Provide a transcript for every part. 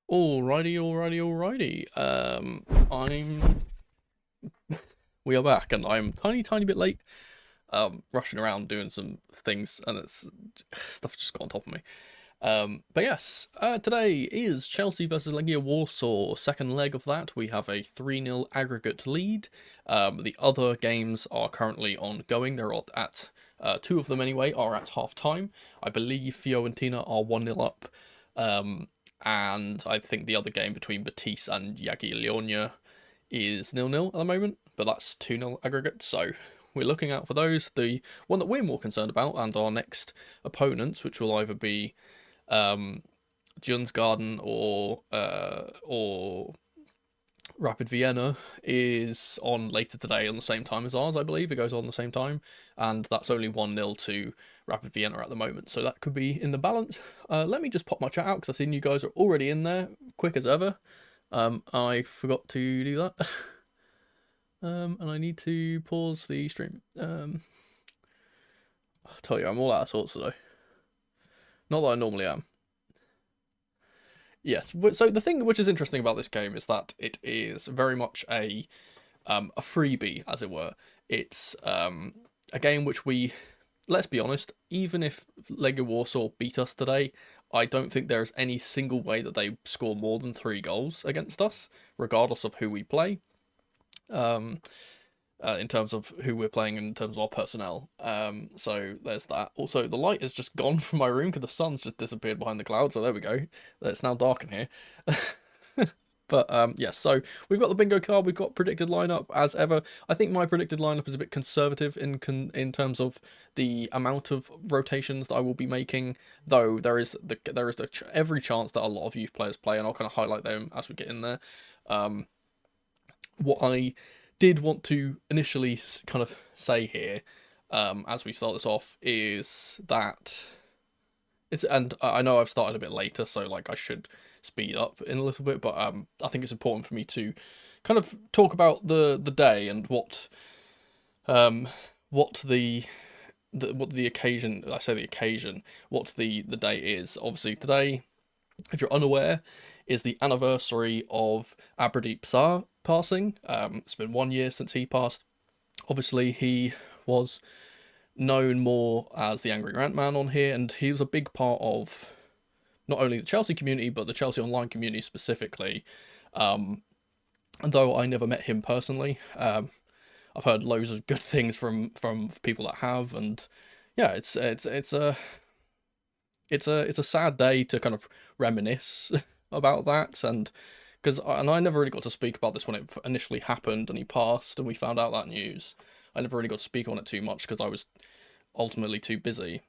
Alrighty. We are back, and I'm tiny bit late. Rushing around doing some things, and it's stuff just got on top of me. But yes, today is Chelsea versus Legia Warsaw. Second leg of that. We have a 3-0 aggregate lead. The other games are currently ongoing. They're at two of them anyway are at half time. I believe Fiorentina are 1-0 up. And I think the other game between Betis and Jagiellonia is 0-0 at the moment, but that's 2-0 aggregate, so we're looking out for those. The one that we're more concerned about, and our next opponents, which will either be Garden or Rapid Vienna, is on later today on the same time as ours, I believe. It goes on the same time, and that's only 1-0 to Rapid Vienna at the moment, so that could be in the balance. Let me just pop my chat out, because I've seen you guys are already in there, quick as ever. I forgot to do that. And I need to pause the stream. I'll tell you, I'm all out of sorts today. Not that I normally am. Yes, so the thing which is interesting about this game is that it is very much a freebie, as it were. It's a game which let's be honest, even if Legia Warsaw beat us today, I don't think there is any single way that they score more than 3 goals against us, regardless of who we play. In terms of who we're playing, in terms of our personnel. So there's that. Also, the light has just gone from my room because the sun's just disappeared behind the clouds. So there we go. It's now dark in here. But yes, so we've got the bingo card. We've got predicted lineup as ever. I think my predicted lineup is a bit conservative in terms of the amount of rotations that I will be making. Though there is every chance that a lot of youth players play, and I'll kind of highlight them as we get in there. What I did want to initially kind of say here, as we start this off, is that and I know I've started a bit later, so like I should speed up in a little bit, but I think it's important for me to kind of talk about the day and what the occasion, I say the occasion, what the day is. Obviously today, if you're unaware, is the anniversary of Abradeep Sar passing. It's been 1 year since he passed. Obviously, he was known more as the Angry Rant Man on here, and he was a big part of not only the Chelsea community, but the Chelsea online community specifically. And though I never met him personally, I've heard loads of good things from people that have, and yeah, it's a sad day to kind of reminisce about that, and I never really got to speak about this when it initially happened and he passed and we found out that news. I never really got to speak on it too much because I was ultimately too busy.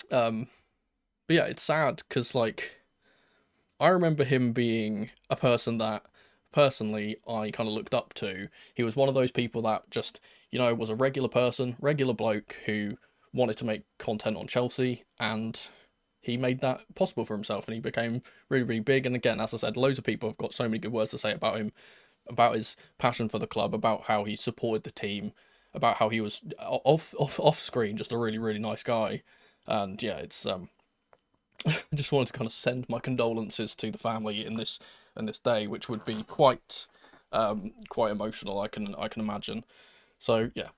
But yeah, it's sad because like I remember him being a person that personally I kind of looked up to. He was one of those people that just, was a regular person, regular bloke who wanted to make content on Chelsea, and he made that possible for himself, and he became really big. And again, as I said, loads of people have got so many good words to say about him, about his passion for the club, about how he supported the team, about how he was off screen just a really nice guy. And yeah, it's I just wanted to kind of send my condolences to the family in this day, which would be quite emotional, I can imagine. So yeah,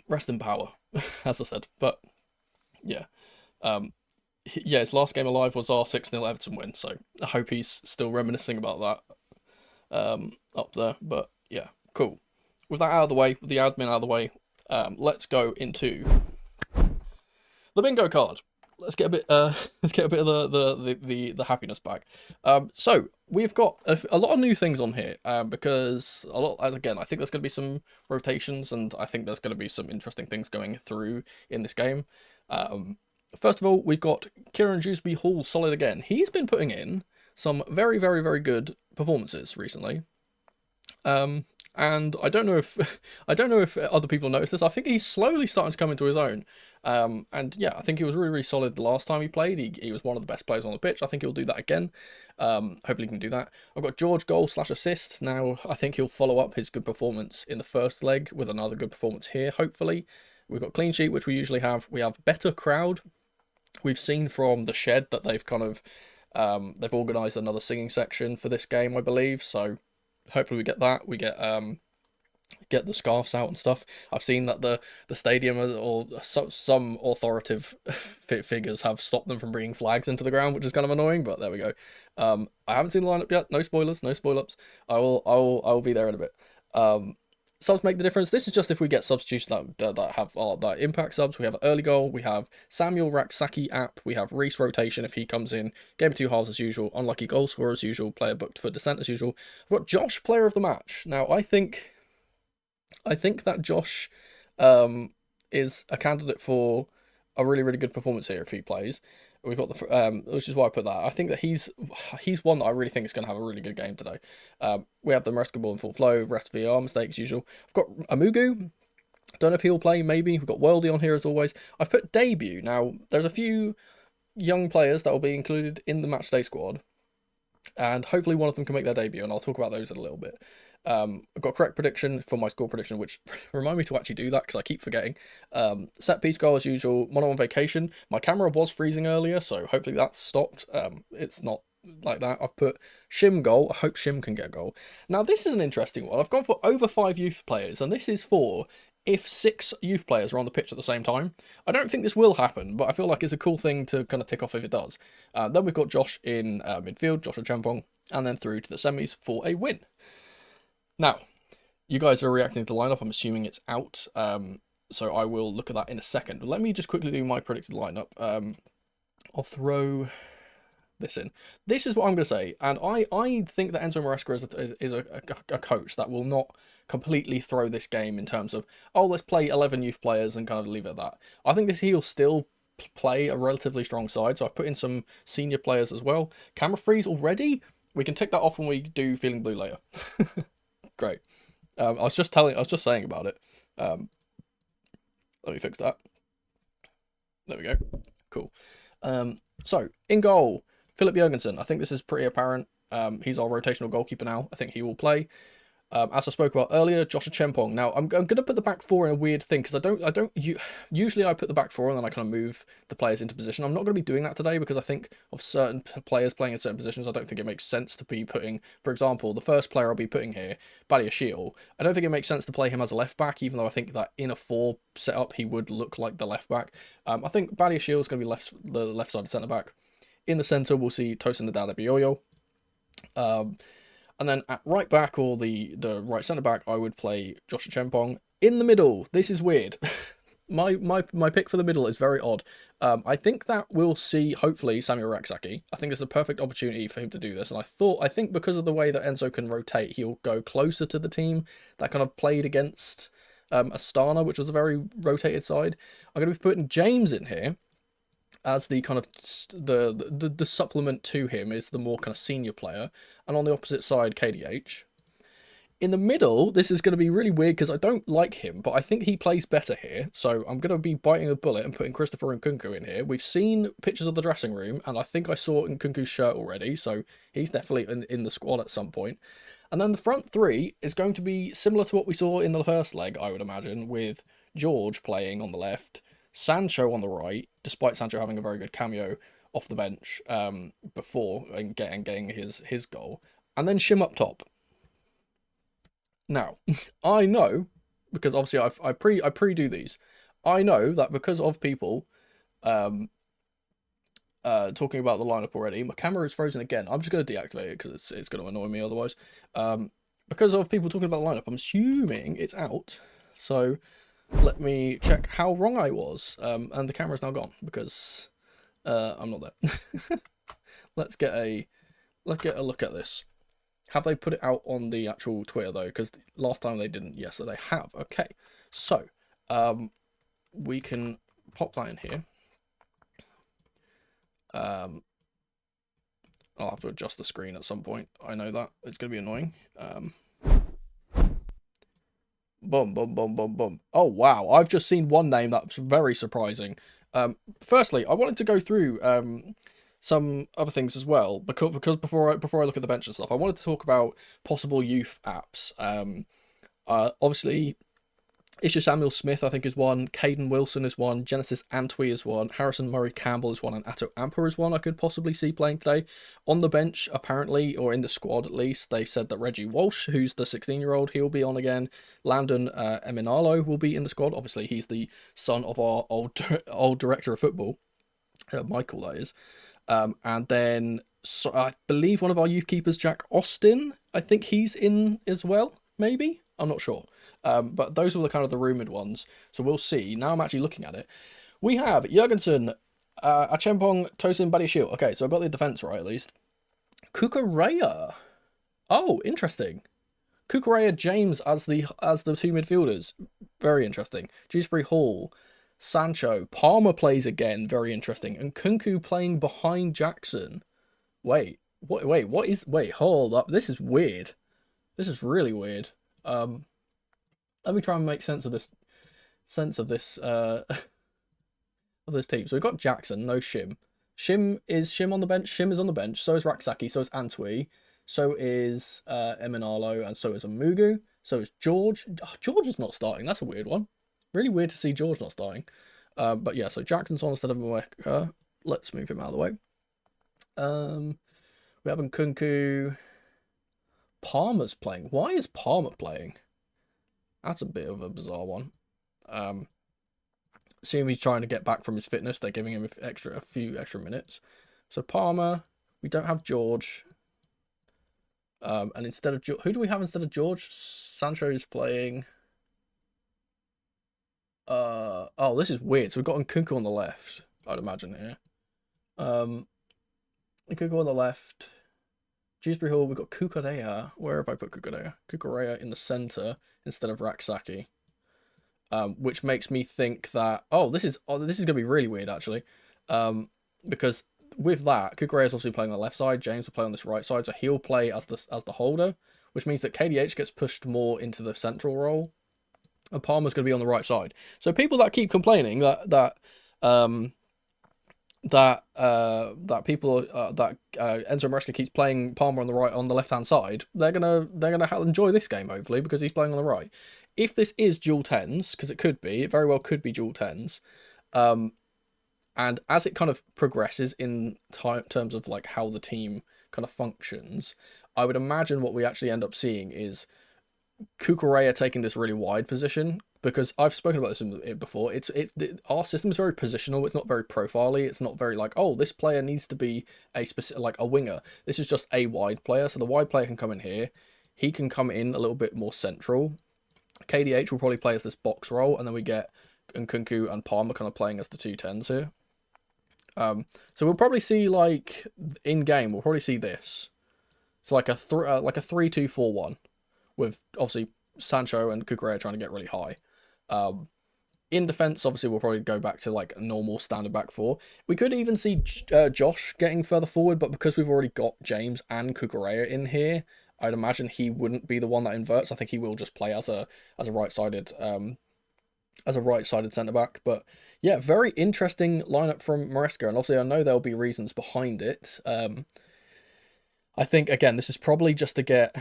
rest in power, as I said. But yeah, yeah, his last game alive was our 6-0 Everton win, so I hope he's still reminiscing about that up there. But yeah, cool. With that out of the way, with the admin out of the way, let's go into the bingo card. Let's get a bit of the happiness back. So we've got a lot of new things on here, because again, I think there's going to be some rotations, and I think there's going to be some interesting things going through in this game. First of all, we've got Kieran Dewsbury Hall solid again. He's been putting in some very good performances recently. And I don't know if other people notice this. I think he's slowly starting to come into his own. And yeah, I think he was really solid the last time he played. He was one of the best players on the pitch. I think he'll do that again. Hopefully he can do that. I've got George goal/assist. Now, I think he'll follow up his good performance in the first leg with another good performance here, hopefully. We've got clean sheet, which we usually have. We have better crowd. We've seen from the shed that they've kind of They've organised another singing section for this game, I believe. So hopefully we get that. We get the scarves out and stuff. I've seen that the stadium or some authoritative figures have stopped them from bringing flags into the ground, which is kind of annoying. But there we go. I haven't seen the lineup yet. No spoilers. No spoil-ups. I will be there in a bit. Subs make the difference. This is just if we get substitutions that have that impact subs. We have early goal. We have Samuel Raksaki app. We have Reese rotation if he comes in. Game of 2 halves as usual. Unlucky goal scorer as usual. Player booked for descent as usual. I've got Josh player of the match. Now I think that Josh is a candidate for a really, really good performance here if he plays. We've got which is why I put that. I think that he's one that I really think is going to have a really good game today. We have the Maresca ball in full flow, rest VR mistakes usual. I've got Amugu. Don't know if he'll play. Maybe we've got Worldy on here as always. I've put debut. Now there's a few young players that will be included in the matchday squad, and hopefully one of them can make their debut, and I'll talk about those in a little bit. I've got correct prediction for my score prediction, which remind me to actually do that because I keep forgetting. Set piece goal as usual. Mono on vacation. My camera was freezing earlier, so hopefully that's stopped. It's not like that. I've put Shim goal. I hope Shim can get a goal. Now this is an interesting one. I've gone for over 5 youth players, and this is for if 6 youth players are on the pitch at the same time. I don't think this will happen, but I feel like it's a cool thing to kind of tick off if it does. Then we've got Josh in midfield, Joshua Champong, and then through to the semis for a win. Now, you guys are reacting to the lineup. I'm assuming it's out, so I will look at that in a second. But let me just quickly do my predicted lineup. I'll throw this in. This is what I'm going to say, and I think that Enzo Maresca is a coach that will not completely throw this game in terms of, oh, let's play 11 youth players and kind of leave it at that. I think he'll still play a relatively strong side, so I've put in some senior players as well. Camera freeze already? We can tick that off when we do Feeling Blue later. Great. I was just saying about it. Let me fix that. There we go. Cool. So in goal, Philip Jurgensen. I think this is pretty apparent. He's our rotational goalkeeper now. I think he will play. As I spoke about earlier, Joshua Chempong. Now I'm going to put the back four in a weird thing because usually I put the back four and then I kind of move the players into position. I'm not going to be doing that today because I think of certain players playing in certain positions. I don't think it makes sense to be putting, for example, the first player I'll be putting here, Badiashile. I don't think it makes sense to play him as a left back, even though I think that in a 4 setup he would look like the left back. I think Badiashile is going to be the left side centre back. In the centre, we'll see Tosin Nadal Bioyo. And then at right back or the right centre back, I would play Joshua Chempong. In the middle, this is weird. my pick for the middle is very odd. I think that we'll see hopefully Samuel Raksaki. I think it's a perfect opportunity for him to do this. And I think because of the way that Enzo can rotate, he'll go closer to the team that kind of played against Astana, which was a very rotated side. I'm going to be putting James in here as the kind of the supplement to him is the more kind of senior player, and on the opposite side KDH. In the middle, this is going to be really weird because I don't like him, but I think he plays better here, so I'm going to be biting a bullet and putting Christopher Nkunku in here. We've seen pictures of the dressing room, and I think I saw Nkunku's shirt already, so he's definitely in the squad at some point. And then the front three is going to be similar to what we saw in the first leg, I would imagine, with George playing on the left, Sancho on the right, despite Sancho having a very good cameo off the bench before and getting his goal, and then Shim up top. Now, I know, because obviously I pre-do these, I know that because of people talking about the lineup already, my camera is frozen again. I'm just going to deactivate it because it's going to annoy me otherwise. Because of people talking about the lineup, I'm assuming it's out. So let me check how wrong I was. And the camera's now gone because I'm not there. Let's get a look at this. Have they put it out on the actual Twitter though? Because last time they didn't. Yes, so they have. Okay, so we can pop that in here. I'll have to adjust the screen at some point. I know that it's going to be annoying. Boom, boom, boom, boom, boom. Oh wow! I've just seen one name that's very surprising. Firstly, I wanted to go through some other things as well because before I look at the bench and stuff, I wanted to talk about possible youth apps. Obviously, Isha Samuel Smith, I think, is one. Caden Wilson is one. Genesis Antwi is one. Harrison Murray Campbell is one. And Atto Amper is one I could possibly see playing today. On the bench, apparently, or in the squad at least, they said that Reggie Walsh, who's the 16-year-old, he'll be on again. Landon Eminalo will be in the squad. Obviously, he's the son of our old director of football, Michael, that is. And then so I believe one of our youth keepers, Jack Austin, I think he's in as well, maybe? I'm not sure. But those were the kind of the rumoured ones. So we'll see. Now I'm actually looking at it. We have Jurgensen, Achempong, Tosin, Badiashil. Okay, so I got the defence right at least. Kukureya. Oh, interesting. Kukureya, James as the two midfielders. Very interesting. Dewsbury Hall, Sancho, Palmer plays again. Very interesting. And Kunku playing behind Jackson. Wait, hold up. This is weird. This is really weird. Let me try and make sense of this of this team. So we've got Jackson, no Shim. Is Shim on the bench? Shim is on the bench. So is Raksaki. So is Antwi. So is Eminalo, and so is Amugu. So is George. Oh, George is not starting. That's a weird one. Really weird to see George not starting. But yeah, so Jackson's on instead of Mweka. Let's move him out of the way. We have Nkunku. Palmer's playing. Why is Palmer playing? That's a bit of a bizarre one. Assume he's trying to get back from his fitness. They're giving him a few extra minutes. So Palmer, we don't have George. And instead of who do we have instead of George? Sancho's playing. Oh, this is weird. So we've got Nkunku on the left, I'd imagine here. Nkunku on the left. Dewsbury Hall, we've got Kukureya. Where have I put Kukureya? Kukureya in the centre instead of Raksaki. Which makes me think that this is going to be really weird actually. Because with that, Kukureya is obviously playing on the left side, James will play on this right side, so he'll play as the holder, which means that KDH gets pushed more into the central role. And Palmer's going to be on the right side. So people that keep complaining that Enzo Maresca keeps playing Palmer on the left hand side, they're gonna enjoy this game hopefully because he's playing on the right. If this is dual tens, because it very well could be dual tens, and as it kind of progresses in terms of like how the team kind of functions, I would imagine what we actually end up seeing is Kukureya taking this really wide position, because I've spoken about this before. Our system is very positional. It's not very profile-y. It's not very like, oh, this player needs to be a specific, like a winger. This is just a wide player. So the wide player can come in here. He can come in a little bit more central. KDH will probably play as this box role, and then we get Nkunku and Palmer kind of playing as the 2-10s here. So we'll probably see, like in game, we'll probably see this. So like a 3-2-4-1. With obviously Sancho and Kukureya trying to get really high. In defence, obviously, we'll probably go back to like a normal standard back four. We could even see Josh getting further forward, but because we've already got James and Kukureya in here, I'd imagine he wouldn't be the one that inverts. I think he will just play as a right-sided centre back. But yeah, very interesting lineup from Maresca, and obviously I know there'll be reasons behind it. I think again, this is probably just to get.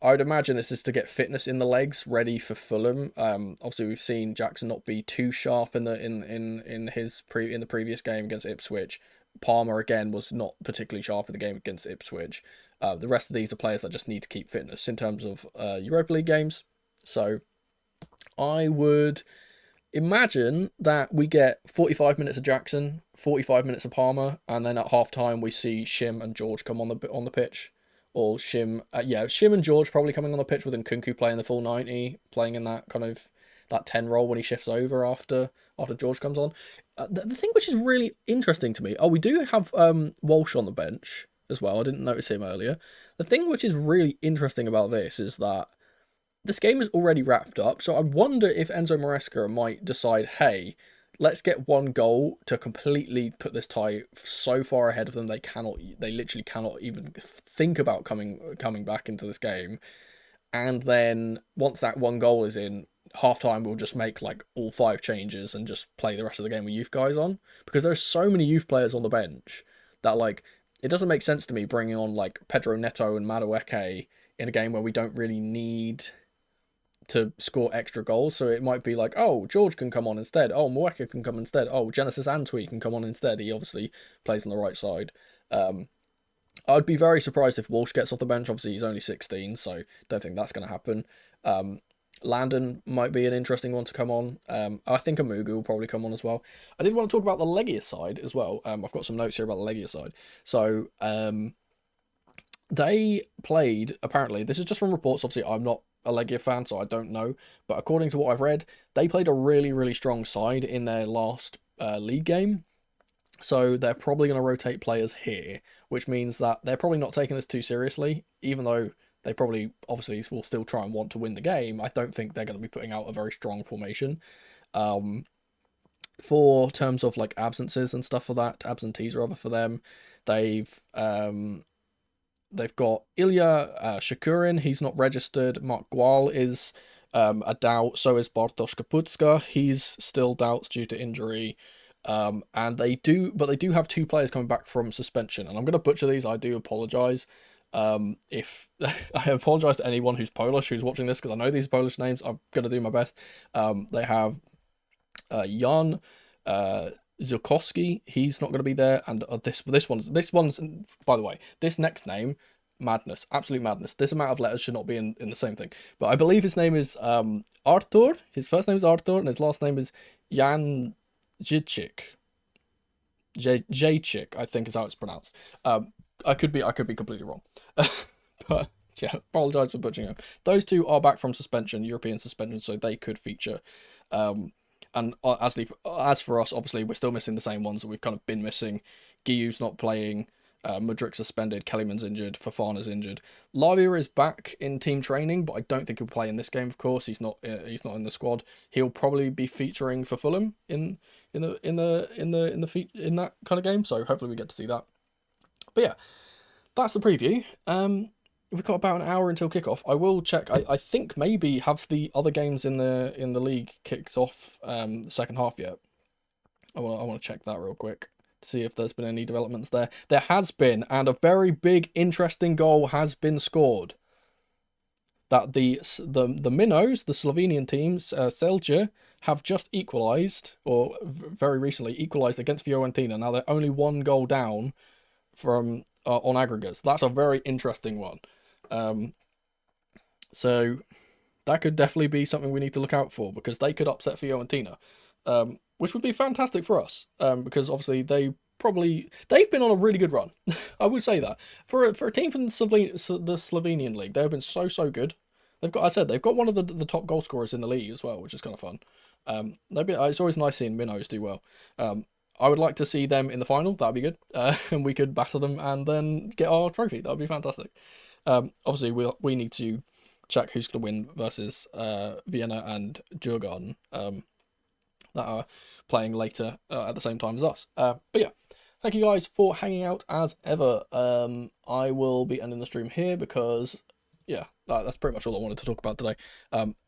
I would imagine this is to get fitness in the legs ready for Fulham. Obviously, we've seen Jackson not be too sharp in the previous game against Ipswich. Palmer again was not particularly sharp in the game against Ipswich. The rest of these are players that just need to keep fitness in terms of Europa League games. So I would imagine that we get 45 minutes of Jackson, 45 minutes of Palmer, and then at half time we see Shim and George come on the pitch. Or Shim and George probably coming on the pitch with Nkunku playing the full 90, playing in that kind of that 10 role when he shifts over after George comes on. The thing which is really interesting to me, we do have Walsh on the bench as well. I didn't notice him earlier. The thing which is really interesting about this is that this game is already wrapped up, so I wonder if Enzo Maresca might decide, hey, let's get one goal to completely put this tie so far ahead of them they literally cannot even think about coming back into this game. And then once that one goal is in, halftime we'll just make like all 5 changes and just play the rest of the game with youth guys on, because there's so many youth players on the bench that like it doesn't make sense to me bringing on like Pedro Neto and Madueke in a game where we don't really need to score extra goals. So it might be like, oh, George can come on instead. Oh, Mweka can come instead. Oh, Genesis Antwi can come on instead. He obviously plays on the right side. I'd be very surprised if Walsh gets off the bench. Obviously, he's only 16, so don't think that's going to happen. Landon might be an interesting one to come on. I think Amugu will probably come on as well. I did want to talk about the Legia side as well. I've got some notes here about the Legia side. So they played, apparently, this is just from reports. Obviously, I'm not a Legia fan, so I don't know. But according to what I've read, they played a really, really strong side in their last league game. So they're probably going to rotate players here, which means that they're probably not taking this too seriously, even though they probably, obviously, will still try and want to win the game. I don't think they're going to be putting out a very strong formation. For terms of like absences and stuff for that, absentees rather for them, they've got Ilya Shakurin, he's not registered. Mark Gual is a doubt, so is Bartosz Kaputska, he's still doubts due to injury. And they do have 2 players coming back from suspension, and I'm going to butcher these, I do apologise. If I apologise to anyone who's Polish who's watching this, because I know these Polish names, I'm going to do my best. They have Jan Zilkowski, he's not going to be there, and this one's, by the way, this next name, madness, absolute madness. This amount of letters should not be in the same thing, but I believe his name is Artur, his first name is Artur, and his last name is Jan Jicic. Jicic, I think is how it's pronounced. I could be completely wrong. But yeah, apologise for butchering them. Those 2 are back from suspension, European suspension, so they could feature. And as for us, obviously, we're still missing the same ones that we've kind of been missing. Giyu's not playing. Mudryk suspended. Kellyman's injured. Fofana's injured. Lavia is back in team training, but I don't think he'll play in this game. Of course, he's not in the squad. He'll probably be featuring for Fulham in that kind of game. So hopefully we get to see that. But yeah, that's the preview. We've got about an hour until kickoff. I will check. I think maybe have the other games in the league kicked off the second half yet. I want to check that real quick to see if there's been any developments there. There has been, and a very big, interesting goal has been scored. That the Minnows, the Slovenian teams, Celje, have just equalised, or very recently equalised against Fiorentina. Now they're only 1 goal down from on aggregates. That's a very interesting one. So that could definitely be something we need to look out for, because they could upset Fiorentina, which would be fantastic for us, because obviously they've been on a really good run. I would say that for a team from the Slovenian league, they have been so good. They've got one of the top goal scorers in the league as well, which is kind of fun. It's always nice seeing Minnows do well. I would like to see them in the final. That'd be good, and we could batter them and then get our trophy. That'd be fantastic. Obviously, we need to check who's going to win versus Vienna and Djurgården, that are playing later at the same time as us. But yeah, thank you guys for hanging out as ever. I will be ending the stream here because, yeah, that's pretty much all I wanted to talk about today.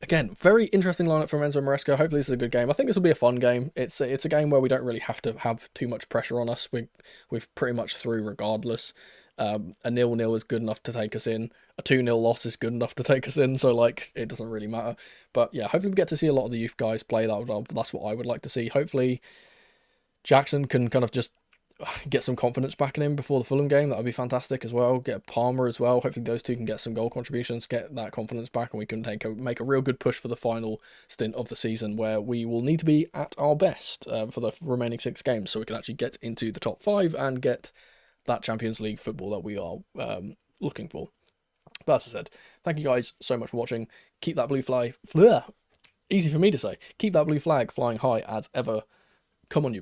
Again, very interesting lineup from Enzo Maresca. Hopefully this is a good game. I think this will be a fun game. It's a game where we don't really have to have too much pressure on us. We've pretty much through regardless. A 0-0 is good enough to take us in. A 2-0 loss is good enough to take us in. So, like, it doesn't really matter. But, yeah, hopefully we get to see a lot of the youth guys play. That's what I would like to see. Hopefully Jackson can kind of just get some confidence back in him before the Fulham game. That would be fantastic as well. Get Palmer as well. Hopefully those 2 can get some goal contributions, get that confidence back, and we can make a real good push for the final stint of the season, where we will need to be at our best for the remaining 6 games, so we can actually get into the top 5 and get that Champions League football that we are looking for. But as I said, thank you guys so much for watching. Keep that blue flag, easy for me to say, keep that blue flag flying high as ever. Come on, you